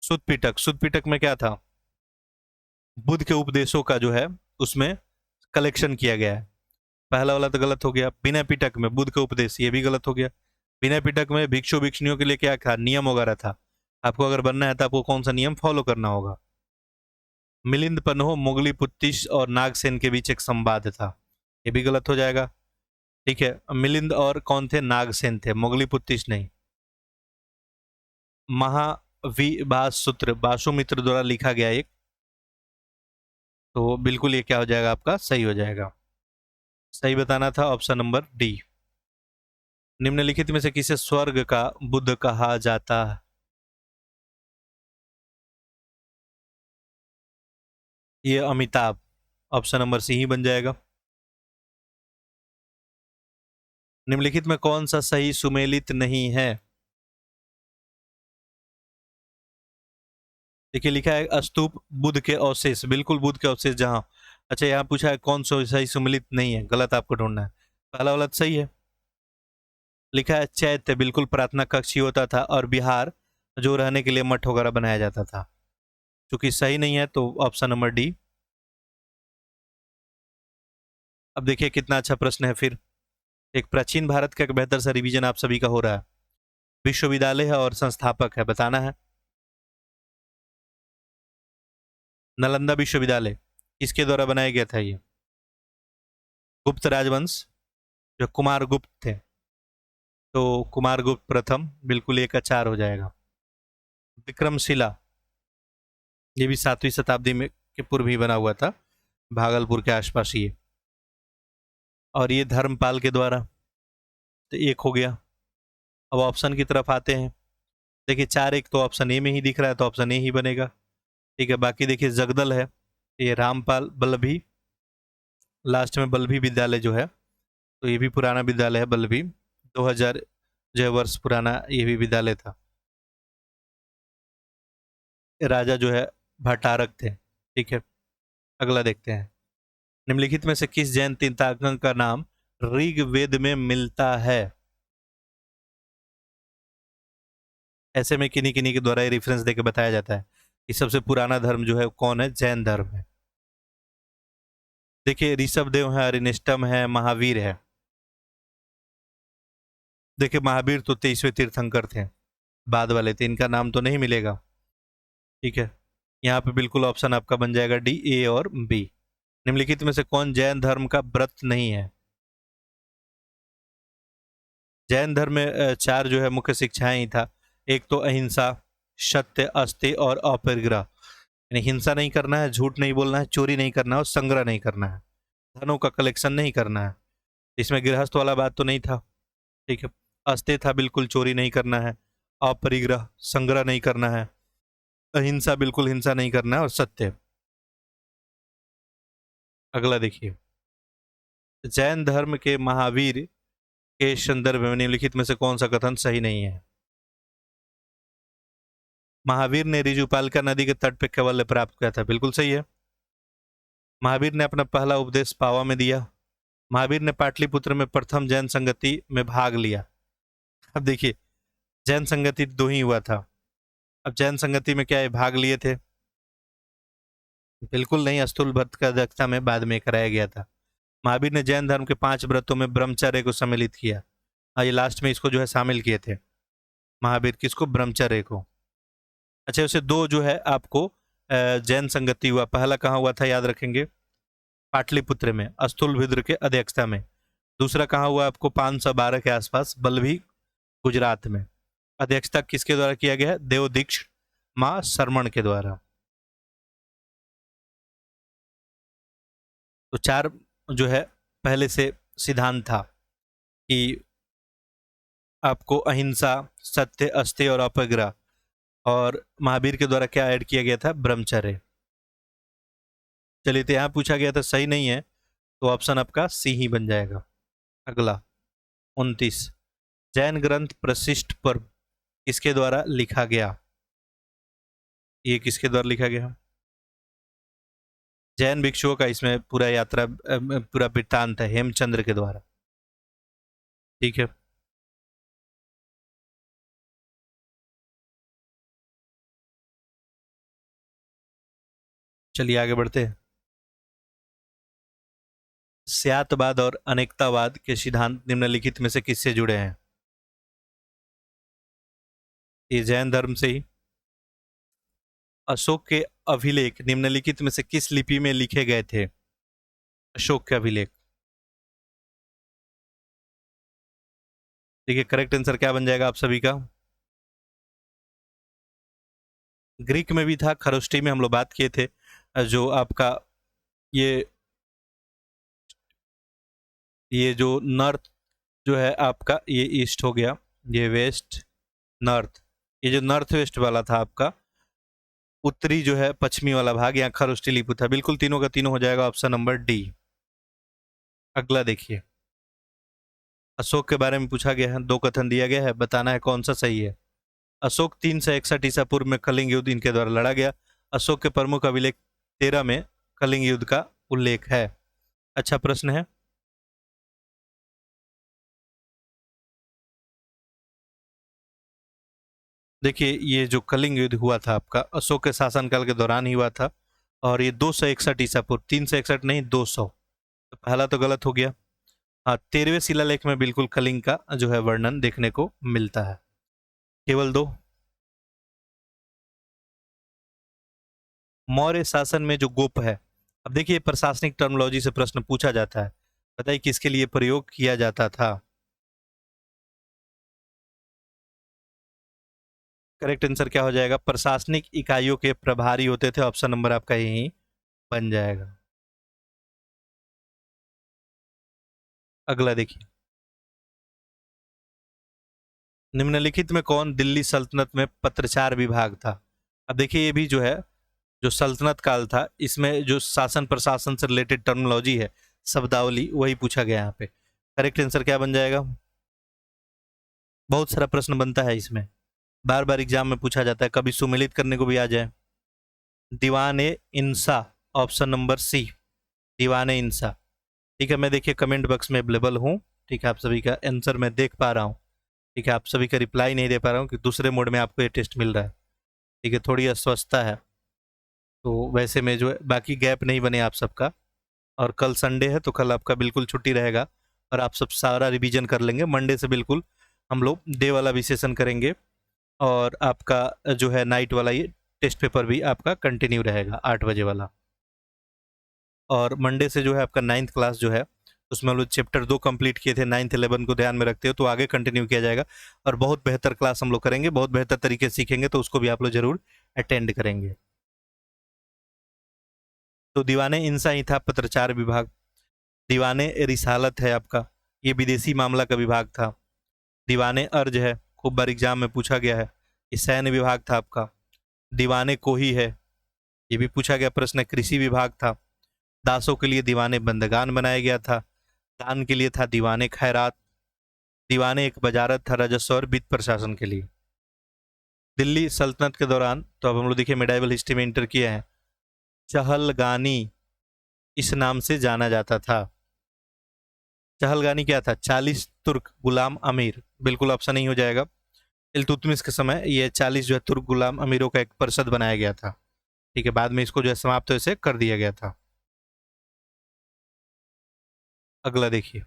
सुत पिटक में क्या था, बुद्ध के उपदेशों का जो है उसमें कलेक्शन किया गया है। पहला वाला तो गलत हो गया। विनय पिटक में बुद्ध के उपदेश, ये भी गलत हो गया। विनय पिटक में भिक्षु भिक्षुणियों के लिए क्या था, नियम वगैरह था। आपको अगर बनना है तो आपको कौन सा नियम फॉलो करना होगा। मिलिंद पन्हो मुगली पुत्तिश और नागसेन के बीच एक संवाद था, ये भी गलत हो जाएगा। ठीक है, मिलिंद और कौन थे, नागसेन थे, मुगली पुत्तिश नहीं। महाविभास सूत्र बासुमित्र द्वारा लिखा गया एक, तो बिल्कुल ये क्या हो जाएगा, आपका सही हो जाएगा। सही बताना था ऑप्शन नंबर डी। निम्नलिखित में से किसे स्वर्ग का बुद्ध कहा जाता है। ये अमिताभ, ऑप्शन नंबर सी ही बन जाएगा। निम्नलिखित में कौन सा सही सुमेलित नहीं है। देखिए लिखा है स्तूप बुद्ध के अवशेष, बिल्कुल बुद्ध के अवशेष जहां। अच्छा, यहाँ पूछा है कौन सा सही सुमेलित नहीं है, गलत आपको ढूंढना है। पहला वाला तो सही है। लिखा है चैत्य, बिल्कुल प्रार्थना कक्ष ही होता था, और बिहार जो रहने के लिए मठ वगैरह बनाया जाता था। चूंकि सही नहीं है तो ऑप्शन नंबर डी। अब देखिए कितना अच्छा प्रश्न है फिर। एक प्राचीन भारत का एक बेहतर सा रिवीजन आप सभी का हो रहा है। विश्वविद्यालय है और संस्थापक है, बताना है। नालंदा विश्वविद्यालय किसके द्वारा बनाया गया था ये। गुप्त राजवंश, जो कुमार गुप्त थे, तो कुमार गुप्त प्रथम, बिल्कुल एक का चार हो जाएगा। विक्रमशिला, ये भी 7वीं शताब्दी में के पूर्व ही बना हुआ था, भागलपुर के आसपास ये। और ये धर्मपाल के द्वारा, तो एक हो गया। अब ऑप्शन की तरफ आते हैं। देखिए चार एक तो ऑप्शन ए में ही दिख रहा है, तो ऑप्शन ए ही बनेगा। ठीक है, बाकी देखिए जगदल है, ये रामपाल बल्लभी, लास्ट में बल्लभी विद्यालय जो है, तो ये भी पुराना विद्यालय है बल्लभी, 2000 जो है वर्ष पुराना ये भी विद्यालय था। राजा जो है भट्टारक थे। ठीक है, अगला देखते हैं। निम्नलिखित में से किस जैन तीर्थंकर का नाम ऋग्वेद में मिलता है। ऐसे में किन्हीं किन्हीं के द्वारा ये रेफरेंस देकर बताया जाता है कि सबसे पुराना धर्म जो है कौन है, जैन धर्म है। देखिए ऋषभ देव है, अरिनिष्टम है, महावीर है। देखिए महावीर तो 23वें तीर्थंकर थे, बाद वाले थे, इनका नाम तो नहीं मिलेगा। ठीक है, यहाँ पे बिल्कुल ऑप्शन आपका बन जाएगा डी, ए और बी। निम्नलिखित में से कौन जैन धर्म का व्रत नहीं है। जैन धर्म में चार जो है मुख्य शिक्षाएं ही था। एक तो अहिंसा, सत्य, अस्त्य और अपरिग्रह, यानी हिंसा नहीं करना है, झूठ नहीं बोलना है, चोरी नहीं करना है और संग्रह नहीं करना है, धनों का कलेक्शन नहीं करना है। इसमें गृहस्थ वाला बात तो नहीं था। ठीक है, अस्त्य था, बिल्कुल चोरी नहीं करना है, अपरिग्रह संग्रह नहीं करना है, अहिंसा बिल्कुल हिंसा नहीं करना है, और सत्य। अगला देखिए, जैन धर्म के महावीर के संदर्भ में निम्नलिखित में से कौन सा कथन सही नहीं है। महावीर ने ऋजुपालिका नदी के तट पर कैवल्य प्राप्त किया था, बिल्कुल सही है। महावीर ने अपना पहला उपदेश पावा में दिया। महावीर ने पाटलिपुत्र में प्रथम जैन संगति में भाग लिया। अब देखिए जैन संगति दो ही हुआ था। अब जैन संगति में क्या है, भाग लिए थे, बिल्कुल नहीं, अस्तुल भट्ट की अध्यक्षता में बाद में कराया गया था। महावीर ने जैन धर्म के 5 व्रतों में ब्रह्मचर्य को सम्मिलित किया। हाँ, ये लास्ट में इसको जो है शामिल किए थे महावीर, किसको, ब्रह्मचर्य को। अच्छा, उसे दो जो है आपको जैन संगति हुआ, पहला कहाँ हुआ था याद रखेंगे, पाटलिपुत्र में अस्तुलभद्र के अध्यक्षता में। दूसरा कहाँ हुआ आपको, 512 के आसपास बल्लभी गुजरात में। अध्यक्षता किसके द्वारा किया गया है, देवदीक्ष मां शरमण के द्वारा। तो चार जो है पहले से सिद्धांत था कि आपको अहिंसा, सत्य, अस्त्य और अपरिग्रह, और महावीर के द्वारा क्या ऐड किया गया था, ब्रह्मचर्य। चलिए, तो यहां पूछा गया था सही नहीं है, तो ऑप्शन आपका सी ही बन जाएगा। अगला 29, जैन ग्रंथ प्रशिष्ट पर्व किसके द्वारा लिखा गया? ये किसके द्वारा लिखा गया? जैन भिक्षुओं का इसमें पूरा यात्रा पूरा वृत्तांत है हेमचंद्र के द्वारा। ठीक है, चलिए आगे बढ़ते हैं। स्यातवाद और अनेकतावाद के सिद्धांत निम्नलिखित में से किससे जुड़े हैं? ये जैन धर्म से ही। अशोक के अभिलेख निम्नलिखित में से किस लिपि में लिखे गए थे? अशोक के अभिलेख। देखिए करेक्ट आंसर क्या बन जाएगा आप सभी का? ग्रीक में भी था, खरोष्टी में हम लोग बात किए थे। जो आपका ये जो नॉर्थ जो है आपका, ये ईस्ट हो गया, ये वेस्ट, नॉर्थ। ये जो नॉर्थ वेस्ट वाला था आपका, उत्तरी जो है पश्चिमी वाला भाग, यहाँ खरोष्टी लिपि था। बिल्कुल तीनों का तीनों हो जाएगा ऑप्शन नंबर डी। अगला देखिए, अशोक के बारे में पूछा गया है, दो कथन दिया गया है, बताना है कौन सा सही है। अशोक 361 ईसा पूर्व में कलिंग युद्ध इनके द्वारा लड़ा गया। अशोक के प्रमुख अभिलेख 13 में कलिंग युद्ध का उल्लेख है। अच्छा प्रश्न है। देखिए ये जो कलिंग युद्ध हुआ था आपका अशोक के शासनकाल के दौरान ही हुआ था, और ये 261 ईसा पूर्व, 361 नहीं 200। तो पहला तो गलत हो गया। हाँ, 13वें शिलालेख में बिल्कुल कलिंग का जो है वर्णन देखने को मिलता है। केवल दो। मौर्य शासन में जो गोप है, अब देखिए प्रशासनिक टर्मिनोलॉजी से प्रश्न पूछा जाता है, बताइए किसके लिए प्रयोग किया जाता था? करेक्ट आंसर क्या हो जाएगा? प्रशासनिक इकाइयों के प्रभारी होते थे। ऑप्शन नंबर आपका यही बन जाएगा। अगला देखिए, निम्नलिखित में कौन दिल्ली सल्तनत में पत्रचार विभाग था? अब देखिए ये भी जो है, जो सल्तनत काल था, इसमें जो शासन प्रशासन से रिलेटेड टर्मिनोलॉजी है, शब्दावली, वही पूछा गया यहाँ पे। करेक्ट आंसर क्या बन जाएगा? बहुत सारा प्रश्न बनता है इसमें, बार बार एग्जाम में पूछा जाता है, कभी सुमेलित करने को भी आ जाए। दीवान ए इंसा, ऑप्शन नंबर सी, दीवान ए इंसा। ठीक है, मैं देखिए कमेंट बॉक्स में अवेलेबल हूँ। ठीक है, आप सभी का आंसर मैं देख पा रहा हूँ। ठीक है, आप सभी का रिप्लाई नहीं दे पा रहा हूँ कि दूसरे मोड में आपको ये टेस्ट मिल रहा है। ठीक है, थोड़ी अस्वस्थता है, तो वैसे में जो है बाकी गैप नहीं बने आप सबका। और कल संडे है तो कल आपका बिल्कुल छुट्टी रहेगा, और आप सब सारा रिवीजन कर लेंगे। मंडे से बिल्कुल हम लोग डे वाला भी सेशन करेंगे, और आपका जो है नाइट वाला ये टेस्ट पेपर भी आपका कंटिन्यू रहेगा 8 बजे वाला। और मंडे से जो है आपका 9th क्लास जो है, उसमें हम लोग चैप्टर 2 कंप्लीट किए थे, 9th 11 को ध्यान में रखते हो तो आगे कंटिन्यू किया जाएगा, और बहुत बेहतर क्लास हम लोग करेंगे, बहुत बेहतर तरीके से सीखेंगे, तो उसको भी आप लोग जरूर अटेंड करेंगे। तो दीवाने इंसा ही था पत्रचार विभाग। दीवाने रिसालत है आपका, ये विदेशी मामला का विभाग था। दीवाने अर्ज है, खूब बार एग्जाम में पूछा गया है, ये सैन्य विभाग था आपका। दीवाने कोही है, ये भी पूछा गया प्रश्न, कृषि विभाग था। दासों के लिए दीवाने बंदगान बनाया गया था। दान के लिए था दीवाने खैरात। दीवाने एक वजारत था राजस्व और वित्त प्रशासन के लिए। दिल्ली सल्तनत के दौरान, तो अब हम लोग देखिए मेडाइवल हिस्ट्री में इंटर किए हैं, चहलगानी इस नाम से जाना जाता था। चहलगानी क्या था? 40 तुर्क गुलाम अमीर, बिल्कुल ऑप्शन नहीं हो जाएगा। इल्तुतमिश के समय ये 40 जो है तुर्क गुलाम अमीरों का एक परिषद बनाया गया था। ठीक है, बाद में इसको जो है समाप्त ऐसे कर दिया गया था। अगला देखिए,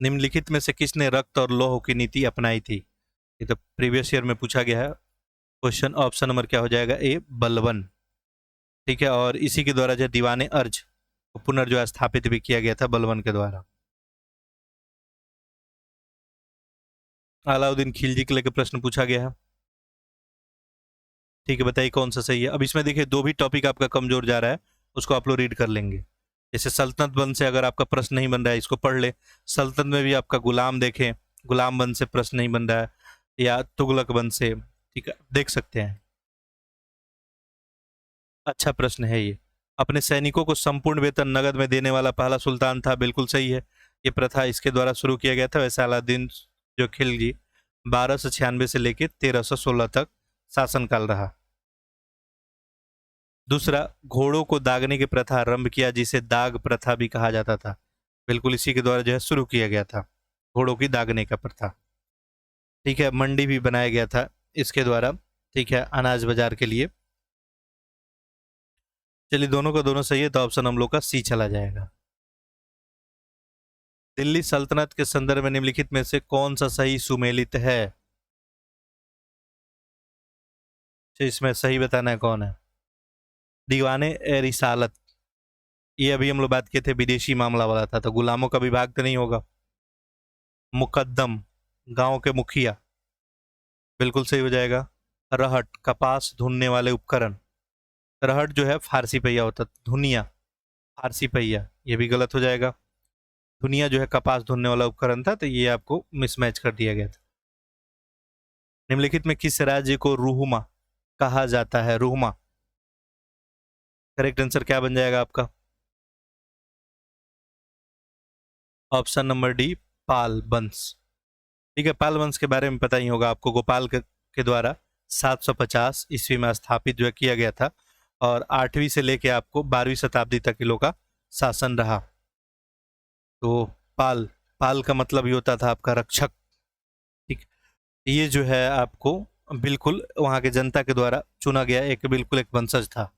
निम्नलिखित में से किसने रक्त और लौह की नीति अपनाई थी? ये तो प्रीवियस ईयर में पूछा गया है क्वेश्चन। ऑप्शन नंबर क्या हो जाएगा? ए बलबन। ठीक है, और इसी के द्वारा जो है दीवाने अर्ज को पुनर् जो है स्थापित भी किया गया था बलबन के द्वारा। अलाउद्दीन खिलजी के लेकर प्रश्न पूछा गया है। ठीक है, बताइए कौन सा सही है। अब इसमें देखिए दो भी टॉपिक आपका कमजोर जा रहा है, उसको आप लोग रीड कर लेंगे। जैसे सल्तनत वंश से अगर आपका प्रश्न नहीं बन रहा है, इसको पढ़ ले। सल्तनत में भी आपका गुलाम देखें, गुलाम वंश से प्रश्न नहीं बन रहा है, या तुगलक वंश से। ठीक है, देख सकते हैं। अच्छा प्रश्न है ये। अपने सैनिकों को संपूर्ण वेतन नगद में देने वाला पहला सुल्तान था, बिल्कुल सही है। ये प्रथा इसके द्वारा शुरू किया गया था। वैसे अलाउद्दीन जो खिलजी 1296 से लेकर 1316 तक शासनकाल रहा। दूसरा, घोड़ों को दागने की प्रथा आरंभ किया, जिसे दाग प्रथा भी कहा जाता था। बिल्कुल इसी के द्वारा जो है शुरू किया गया था घोड़ों की दागने का प्रथा। ठीक है, मंडी भी बनाया गया था इसके द्वारा, ठीक है, अनाज बाजार के लिए। चलिए, दोनों का दोनों सही है, तो ऑप्शन हम लोग का सी चला जाएगा। दिल्ली सल्तनत के संदर्भ में निम्नलिखित में से कौन सा सही सुमेलित है? तो इसमें सही बताना है कौन है। दीवाने ए रिसालत, ये अभी हम लोग बात किए थे, विदेशी मामला वाला था, तो गुलामों का विभाग तो नहीं होगा। मुकद्दम, गांव के मुखिया, बिल्कुल सही हो जाएगा। रहट, कपास धुनने वाले उपकरण। रहट जो है फारसी पहिया होता, धुनिया फारसी पहिया, ये भी गलत हो जाएगा। धुनिया जो है कपास धुनने वाला उपकरण था, तो ये आपको मिसमैच कर दिया गया था। निम्नलिखित में किस राज्य को रूहुमा कहा जाता है? रूहुमा, करेक्ट आंसर क्या बन जाएगा आपका? ऑप्शन नंबर डी, पाल वंश। ठीक है, पाल वंश के बारे में पता ही होगा आपको, गोपाल के द्वारा 750 ईस्वी में स्थापित जो किया गया था, और 8वीं से लेके आपको 12वीं शताब्दी तक इन लोग का शासन रहा। तो पाल, पाल का मतलब ये होता था आपका रक्षक। ठीक, ये जो है आपको बिल्कुल वहां के जनता के द्वारा चुना गया एक बिल्कुल एक वंशज था,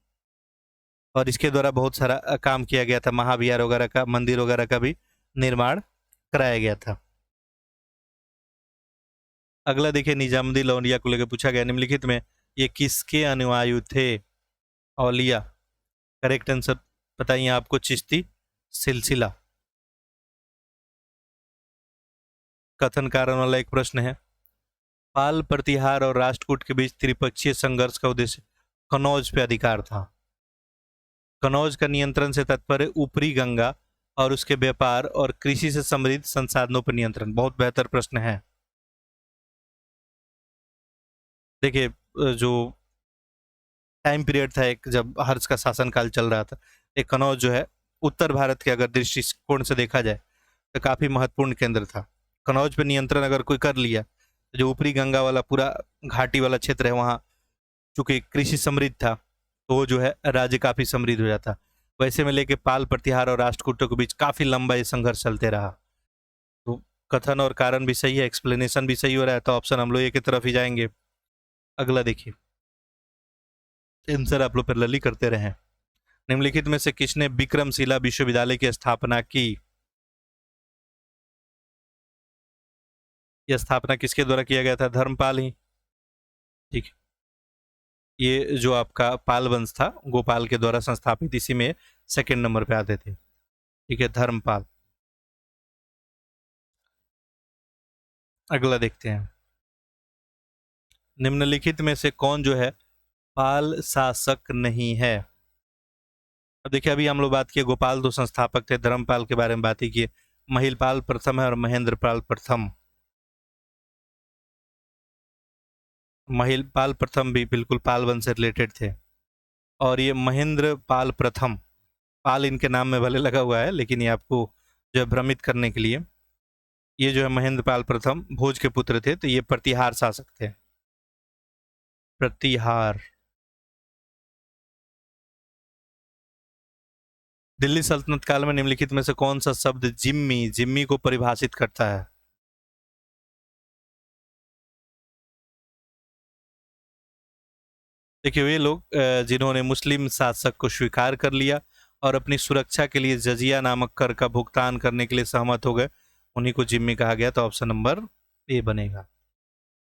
और इसके द्वारा बहुत सारा काम किया गया था, महाविहार वगैरह का, मंदिर वगैरह का भी निर्माण कराया गया था। अगला देखिए, निजामुद्दीन लौंडिया को लेकर पूछा गया, निम्नलिखित में ये किसके अनुयायी थे? औलिया, करेक्ट आंसर बताइए आपको, चिश्ती सिलसिला। कथन कारण वाला एक प्रश्न है। पाल प्रतिहार और राष्ट्रकूट के बीच त्रिपक्षीय संघर्ष का उद्देश्य कनौज पे अधिकार था। कनौज का नियंत्रण से तात्पर्य ऊपरी गंगा और उसके व्यापार और कृषि से समृद्ध संसाधनों पर नियंत्रण। बहुत बेहतर प्रश्न है। देखिए, जो टाइम पीरियड था एक, जब हर्ष का शासनकाल चल रहा था, एक कनौज जो है उत्तर भारत के अगर दृष्टिकोण से देखा जाए तो काफी महत्वपूर्ण केंद्र था। कनौज पे नियंत्रण अगर कोई कर लिया, तो जो ऊपरी गंगा वाला पूरा घाटी वाला क्षेत्र है, वहाँ चूंकि कृषि समृद्ध था, तो वो जो है राज्य काफी समृद्ध हो जाता। वैसे में लेके पाल प्रतिहार और राष्ट्रकूटों के बीच काफी लंबा ये संघर्ष चलते रहा। तो कथन और कारण भी सही है, एक्सप्लेनेशन भी सही हो रहा है, तो ऑप्शन हम लोग एक की तरफ ही जाएंगे। अगला देखिए, आंसर आप लोग पैरेलली करते रहे। निम्नलिखित में से किसने विक्रमशिला विश्वविद्यालय की स्थापना की? यह स्थापना किसके द्वारा किया गया था? धर्मपाल ही। ठीक है, ये जो आपका पाल वंश था, गोपाल के द्वारा संस्थापित, इसी में सेकंड नंबर पे आते थे। ठीक है, धर्मपाल। अगला देखते हैं, निम्नलिखित में से कौन जो है पाल शासक नहीं है? अब देखिए, अभी हम लोग बात किए गोपाल दो संस्थापक थे, धर्मपाल के बारे में बात ही किए। महिलपाल प्रथम है और महेंद्रपाल प्रथम। महिलपाल प्रथम भी बिल्कुल पाल वंश से रिलेटेड थे, और ये महेंद्र पाल प्रथम, पाल इनके नाम में भले लगा हुआ है, लेकिन ये आपको जो है भ्रमित करने के लिए, ये जो है महेंद्र पाल प्रथम भोज के पुत्र थे, तो ये प्रतिहार शासक थे। प्रतिहार। दिल्ली सल्तनत काल में निम्नलिखित में से कौन सा शब्द जिम्मी, जिम्मी को परिभाषित करता है? देखिए, वे लोग जिन्होंने मुस्लिम शासक को स्वीकार कर लिया और अपनी सुरक्षा के लिए जजिया नामक कर का भुगतान करने के लिए सहमत हो गए, उन्हीं को जिम्मी कहा गया। तो ऑप्शन नंबर ए बनेगा।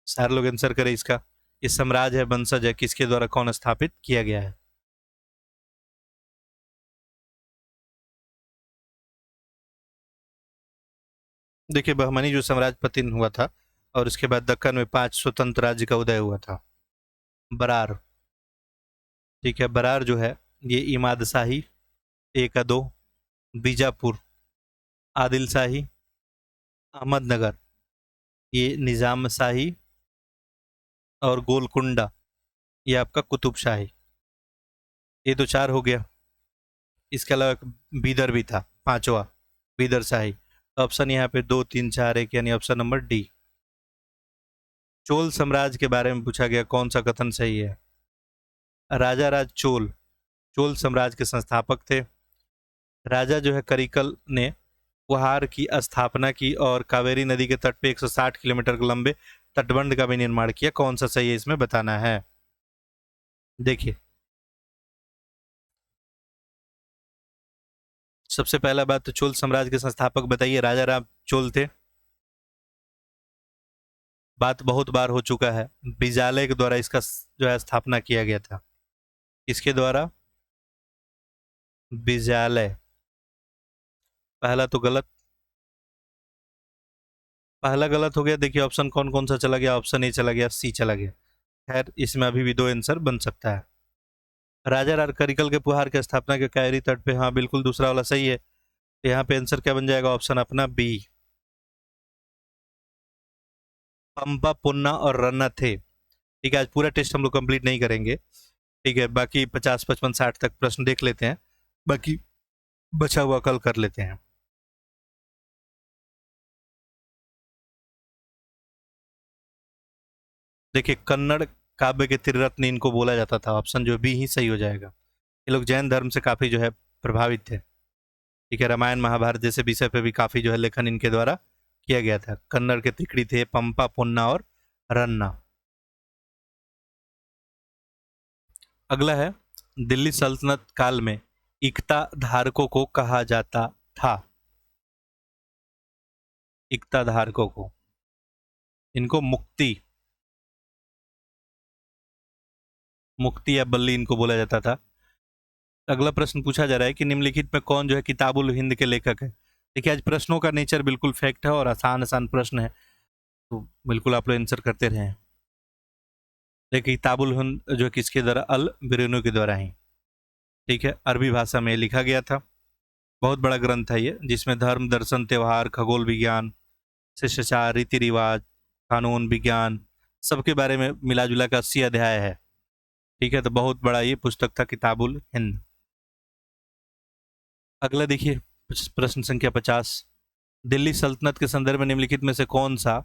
सारे लोग आंसर करें इसका। ये साम्राज्य है, वंशज है, किसके द्वारा कौन स्थापित किया गया है? देखिए, बहमनी जो साम्राज्य पतन हुआ था, और उसके बाद दक्कन में 5 स्वतंत्र राज्य का उदय हुआ था। बरार। ठीक है, बरार जो है ये इमाद शाही, एक दो, बीजापुर, आदिल शाही, अहमदनगर, ये निजाम शाही, और गोलकुंडा, ये आपका कुतुब शाही। ये तो 4 हो गया। इसके अलावा एक बीदर भी था, पांचवा, बीदर शाही। ऑप्शन यहाँ पे 2 3 4 1, यानी ऑप्शन नंबर डी। चोल साम्राज्य के बारे में पूछा गया, कौन सा कथन सही है? राजा राज चोल चोल साम्राज्य के संस्थापक थे। राजा जो है करिकल ने कुहार की स्थापना की और कावेरी नदी के तट पे 160 किलोमीटर के लंबे तटबंध का भी निर्माण किया। कौन सा सही है इसमें बताना है। देखिए, सबसे पहला बात तो चोल साम्राज्य के संस्थापक बताइए, राजा राम चोल थे। बात बहुत बार हो चुका है, बिजालय के द्वारा इसका जो है स्थापना किया गया था। इसके द्वारा बिजालय। पहला तो गलत, पहला गलत हो गया। देखिए ऑप्शन कौन कौन सा चला गया, ऑप्शन ए चला गया, सी चला गया। खैर इसमें अभी भी दो आंसर बन सकता है। राजा रार करिकल के पुहार की स्थापना के कायरी तट पे, हाँ बिल्कुल दूसरा वाला सही है। तो यहाँ पे आंसर क्या बन जाएगा, ऑप्शन अपना बी। पंपा, पुन्ना और रन्ना थे। ठीक है, आज पूरा टेस्ट हम लोग कंप्लीट नहीं करेंगे। ठीक है, बाकी 50, 55, 60 तक प्रश्न देख लेते हैं, बाकी बचा हुआ कल कर लेते हैं। देखिए, कन्नड़ काव्य के त्रिरत्न इनको बोला जाता था। ऑप्शन जो बी ही सही हो जाएगा। ये लोग जैन धर्म से काफी जो है प्रभावित थे। ठीक है, रामायण महाभारत जैसे विषय पे भी काफी जो है लेखन इनके द्वारा किया गया था। कन्नड़ के तिकड़ी थे पंपा, पुन्ना और रन्ना। अगला है, दिल्ली सल्तनत काल में इक्ता धारकों को कहा जाता था। इक्ता धारकों को, इनको मुक्ति मुक्ति या बल्ली इनको बोला जाता था। अगला प्रश्न पूछा जा रहा है कि निम्नलिखित में कौन जो है किताबुल हिंद के लेखक है। देखिए, आज प्रश्नों का नेचर बिल्कुल फैक्ट है और आसान आसान प्रश्न है, तो बिल्कुल आप लोग आंसर करते रहें। देखिए, किताबुल हिंद जो है किसके द्वारा, अल बिरूनी के द्वारा ही। ठीक है, अरबी भाषा में लिखा गया था। बहुत बड़ा ग्रंथ है ये, जिसमें धर्म, दर्शन, त्योहार, खगोल विज्ञान, शिष्टाचार, रीति रिवाज, कानून, विज्ञान, सबके बारे में मिला जुला का 80 अध्याय है। ठीक है, तो बहुत बड़ा ये पुस्तक था किताबुल हिंद। अगला देखिए, प्रश्न संख्या 50। दिल्ली सल्तनत के संदर्भ में निम्नलिखित में से कौन सा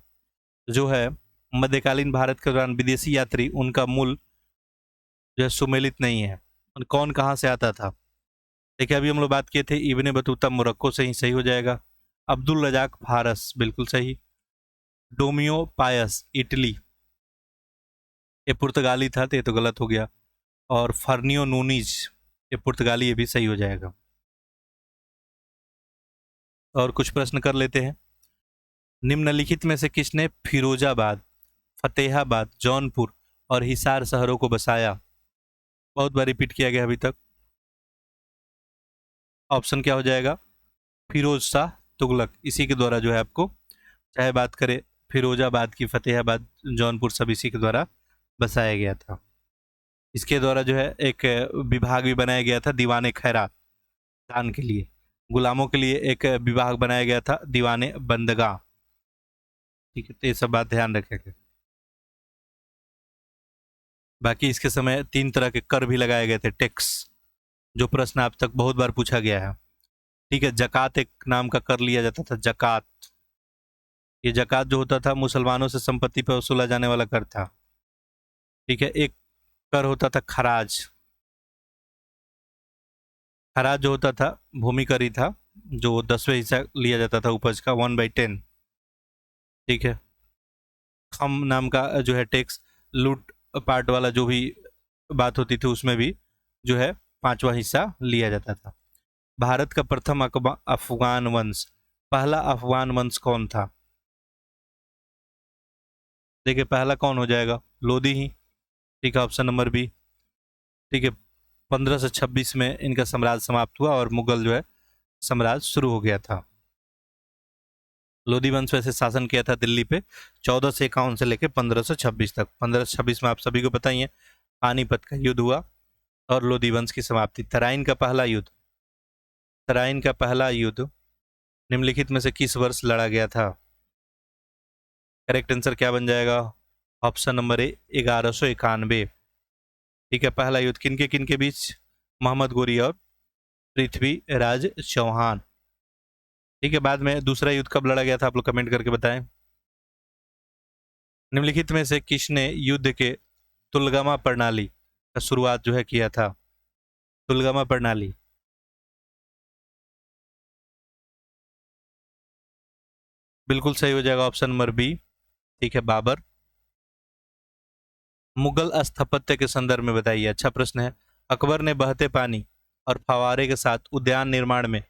जो है मध्यकालीन भारत के दौरान विदेशी यात्री उनका मूल जो है सुमेलित नहीं है। कौन कहाँ से आता था। देखिए, अभी हम लोग बात किए थे इब्ने बतूता मोरक्को से ही, सही हो जाएगा। अब्दुल रजाक फारस, बिल्कुल सही। डोमियो पायस इटली, ये पुर्तगाली था, तो ये तो गलत हो गया। और फर्नियो नूनीज, ये पुर्तगाली, ये भी सही हो जाएगा। और कुछ प्रश्न कर लेते हैं। निम्नलिखित में से किसने फिरोजाबाद, फतेहाबाद, जौनपुर और हिसार शहरों को बसाया। बहुत बार रिपीट किया गया अभी तक। ऑप्शन क्या हो जाएगा, फिरोज शाह तुगलक, इसी के द्वारा जो है आपको, चाहे बात करें फिरोजाबाद की, फतेहाबाद, जौनपुर, सब इसी के द्वारा बसाया गया था। इसके द्वारा जो है एक विभाग भी बनाया गया था, दीवाने खैरात दान के लिए। गुलामों के लिए एक विभाग बनाया गया था, दीवाने बंदगा। ठीक है, तो ये सब बात ध्यान रखेंगे। बाकी इसके समय 3 तरह के कर भी लगाए गए थे, टैक्स, जो प्रश्न अब तक बहुत बार पूछा गया है। ठीक है, जकात एक नाम का कर लिया जाता था, जकात। ये जकात जो होता था मुसलमानों से संपत्ति पर वसूला जाने वाला कर था। ठीक है, एक कर होता था खराज। खराज जो होता था भूमि कर ही था, जो 10वें हिस्सा लिया जाता था उपज का, 1/10। ठीक है, खम नाम का जो है टैक्स, लूट पाट वाला जो भी बात होती थी उसमें भी जो है 5वां हिस्सा लिया जाता था। भारत का प्रथम अफगान वंश, पहला अफगान वंश कौन था। देखिए, पहला कौन हो जाएगा, लोधी ही। ठीक है, ऑप्शन नंबर बी। ठीक है, 1526 में इनका साम्राज्य समाप्त हुआ और मुगल जो है साम्राज्य शुरू हो गया था। लोधी वंश वैसे शासन किया था दिल्ली पे 1451 से लेकर 1526 तक। 1526 में आप सभी को पता ही है पानीपत का युद्ध हुआ और लोधी वंश की समाप्ति। तराइन का पहला युद्ध निम्नलिखित में से किस वर्ष लड़ा गया था। करेक्ट आंसर क्या बन जाएगा, ऑप्शन नंबर ए, 1191। ठीक है, पहला युद्ध किन के बीच, मोहम्मद गोरी और पृथ्वीराज चौहान। ठीक है, बाद में दूसरा युद्ध कब लड़ा गया था, आप लोग कमेंट करके बताएं। निम्नलिखित में से किसने युद्ध के तुलगमा प्रणाली का शुरुआत जो है किया था? तुलगमा प्रणाली। बिल्कुल सही हो जाएगा ऑप्शन नंबर बी। ठीक है, बाबर। मुगल स्थापत्य के संदर्भ में बताइए, अच्छा प्रश्न है। अकबर ने बहते पानी और फवारे के साथ उद्यान निर्माण में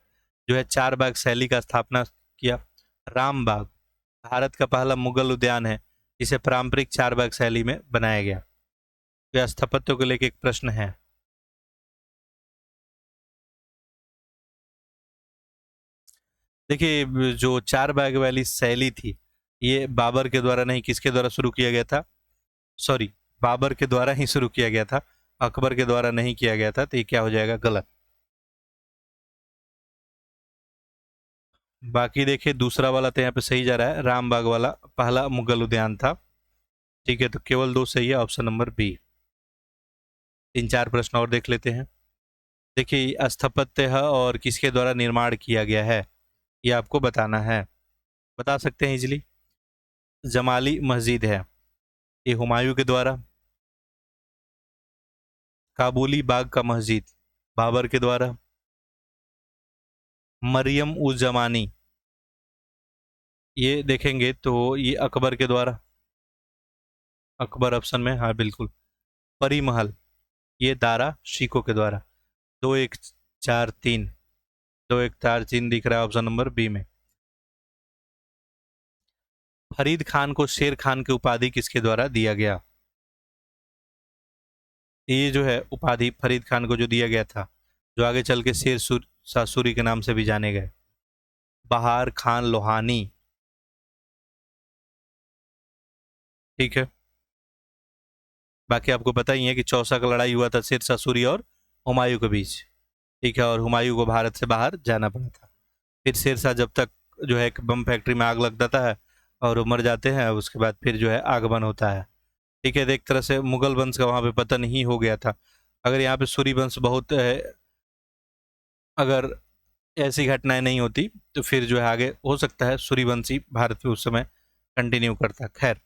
जो है चार बाग शैली का स्थापना किया। राम बाग भारत का पहला मुगल उद्यान है जिसे पारंपरिक चार बाग शैली में बनाया गया। यह स्थापत्य को लेकर एक प्रश्न है। देखिए, जो चार बाग वाली शैली थी, ये बाबर के द्वारा नहीं, किसके द्वारा शुरू किया गया था? सॉरी, बाबर के द्वारा ही शुरू किया गया था, अकबर के द्वारा नहीं किया गया था। तो ये क्या हो जाएगा? गलत। बाकी देखिए, दूसरा वाला तो यहाँ पे सही जा रहा है, रामबाग वाला पहला मुगल उद्यान था। ठीक है, तो केवल दो सही है, ऑप्शन नंबर बी। तीन चार प्रश्न और देख लेते हैं। देखिए, स्थापत्य है और किसके द्वारा निर्माण किया गया है, ये आपको बताना है। बता सकते हैं इजिली। जमाली मस्जिद है, ये हुमायूं के द्वारा। काबुली बाग का मस्जिद, बाबर के द्वारा। मरियम उज जमानी, ये देखेंगे तो ये अकबर के द्वारा। अकबर ऑप्शन में, हाँ बिल्कुल। परी महल, ये दारा शिको के द्वारा। दो एक चार तीन, दो एक चार तीन दिख रहा है ऑप्शन नंबर बी में। फरीद खान को शेर खान की उपाधि किसके द्वारा दिया गया? ये जो है उपाधि फरीद खान को जो दिया गया था, जो आगे चल के शाह सूरी के नाम से भी जाने गए, बहार खान लोहानी। ठीक है, बाकी आपको पता ही है कि चौसा का लड़ाई हुआ था शेरशाह सूरी और हुमायूं के बीच। ठीक है, और हुमायूं को भारत से बाहर जाना पड़ा था। फिर शेरशाह जब तक जो है एक बम फैक्ट्री में आग लग जाता है और वो मर जाते हैं, उसके बाद फिर जो है आगमन होता है। ठीक है, तो एक तरह से मुगल वंश का वहां पे पतन ही हो गया था। अगर यहाँ पे सूरी वंश बहुत अगर ऐसी घटनाएं नहीं होती तो फिर जो है आगे हो सकता है सूर्यवंशी भारत में उस समय कंटिन्यू करता। खैर,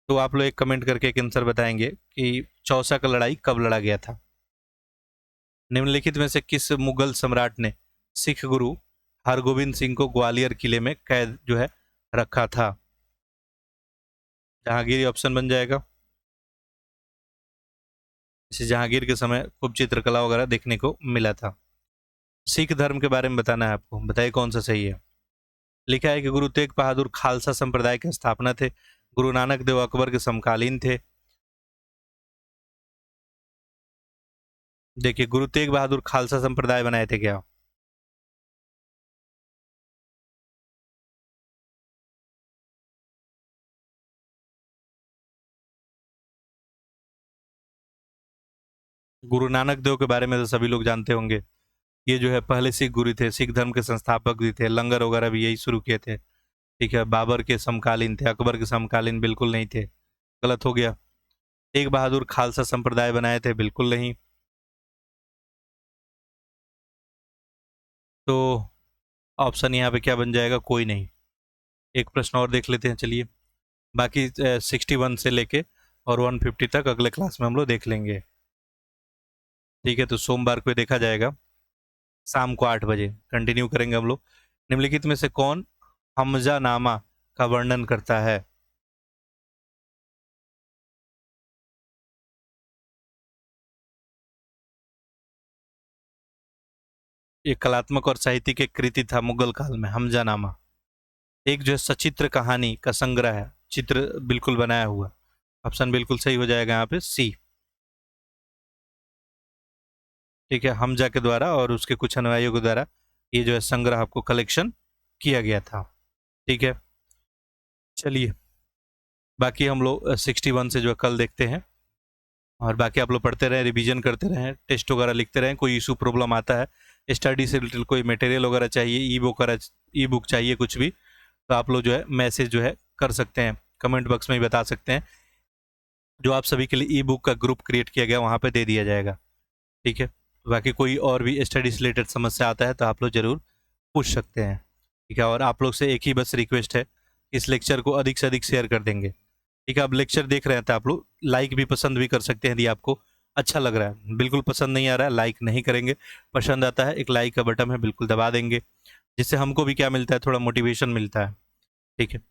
तो आप लोग एक कमेंट करके एक आंसर बताएंगे कि चौसा का लड़ाई कब लड़ा गया था। निम्नलिखित में से किस मुगल सम्राट ने सिख गुरु हरगोविंद सिंह को ग्वालियर किले में कैद जो है रखा था? जहांगीर ऑप्शन बन जाएगा। इसे जहांगीर के समय खूब चित्रकला वगैरह देखने को मिला था। सिख धर्म के बारे में बताना है आपको, बताइए कौन सा सही है। लिखा है कि गुरु तेग बहादुर खालसा संप्रदाय के स्थापना थे। गुरु नानक देव अकबर के समकालीन थे। देखिए, गुरु तेग बहादुर खालसा संप्रदाय बनाए थे क्या? गुरु नानक देव के बारे में तो सभी लोग जानते होंगे। ये जो है पहले सिख गुरु थे, सिख धर्म के संस्थापक भी थे, लंगर वगैरह भी यही शुरू किए थे। ठीक है, बाबर के समकालीन थे, अकबर के समकालीन बिल्कुल नहीं थे। गलत हो गया। तेग बहादुर खालसा संप्रदाय बनाए थे, बिल्कुल नहीं। तो ऑप्शन यहाँ पे क्या बन जाएगा? कोई नहीं। एक प्रश्न और देख लेते हैं, चलिए। बाकी 61 से लेके और 150 तक अगले क्लास में हम लोग देख लेंगे। ठीक है, तो सोमवार को देखा जाएगा शाम को 8 बजे। कंटिन्यू करेंगे हम लोग। निम्नलिखित में से कौन हमजा नामा का वर्णन करता है? ये कलात्मक और साहित्यिक एक कृति था मुगल काल में, हमजा नामा। एक जो है सचित्र कहानी का संग्रह है, चित्र बिल्कुल बनाया हुआ। ऑप्शन बिल्कुल सही हो जाएगा यहाँ पे सी। ठीक है, हमजा के द्वारा और उसके कुछ अनुयायियों के द्वारा ये जो है संग्रह आपको कलेक्शन किया गया था। ठीक है, चलिए। बाकी हम लोग 61 से जो है कल देखते हैं। और बाकी आप लोग पढ़ते रहें, रिवीजन करते रहें, टेस्ट वगैरह लिखते रहें। कोई इशू प्रॉब्लम आता है, स्टडी से रिलेटेड कोई मटेरियल वगैरह चाहिए, ई बुक चाहिए, कुछ भी, तो आप लोग जो है मैसेज जो है कर सकते हैं, कमेंट बॉक्स में ही बता सकते हैं। जो आप सभी के लिए ई बुक का ग्रुप क्रिएट किया गया वहाँ पे दे दिया जाएगा। ठीक है, बाकी कोई और भी स्टडी से रिलेटेड समस्या आता है तो आप लोग ज़रूर पूछ सकते हैं। ठीक है, और आप लोग से एक ही बस रिक्वेस्ट है, इस लेक्चर को अधिक से अधिक शेयर कर देंगे। ठीक है, आप लेक्चर देख रहे हैं तो आप लोग लाइक भी पसंद भी कर सकते हैं यदि आपको अच्छा लग रहा है। बिल्कुल पसंद नहीं आ रहा है लाइक नहीं करेंगे, पसंद आता है एक लाइक का बटन है बिल्कुल दबा देंगे, जिससे हमको भी क्या मिलता है, थोड़ा मोटिवेशन मिलता है। ठीक है,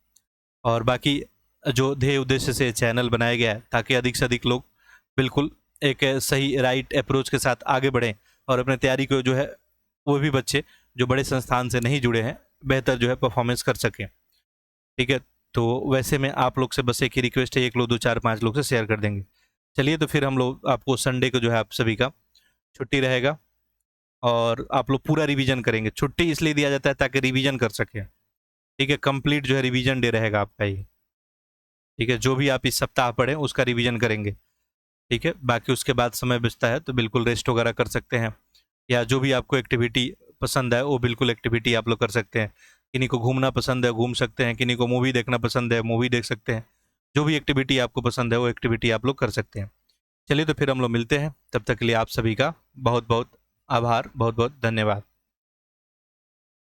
और बाकी जो ध्येय उद्देश्य से चैनल बनाया गया है ताकि अधिक से अधिक लोग बिल्कुल एक सही राइट अप्रोच के साथ आगे बढ़ें और अपने तैयारी को जो है, वो भी बच्चे जो बड़े संस्थान से नहीं जुड़े हैं बेहतर जो है परफॉर्मेंस कर सकें। ठीक है, तो वैसे में आप लोग से बस एक ही रिक्वेस्ट है, 1 लोग 2 4 5 लोग से शेयर कर देंगे। चलिए तो फिर हम लोग आपको संडे को जो है आप सभी का छुट्टी रहेगा और आप लोग पूरा रिवीजन करेंगे। छुट्टी इसलिए दिया जाता है ताकि रिवीजन कर सकें। ठीक है, कंप्लीट जो है रिवीजन डे रहेगा आपका ये। ठीक है, जो भी आप इस सप्ताह पढ़ें उसका रिवीजन करेंगे। ठीक है, बाकी उसके बाद समय बचता है तो बिल्कुल रेस्ट वगैरह कर सकते हैं, या जो भी आपको एक्टिविटी पसंद है वो बिल्कुल एक्टिविटी आप लोग कर सकते हैं। किन्हीं को घूमना पसंद है घूम सकते हैं, किन्हीं को मूवी देखना पसंद है मूवी देख सकते हैं। जो भी एक्टिविटी आपको पसंद है वो एक्टिविटी आप लोग कर सकते हैं। चलिए तो फिर हम लोग मिलते हैं, तब तक के लिए आप सभी का बहुत बहुत आभार, बहुत बहुत धन्यवाद।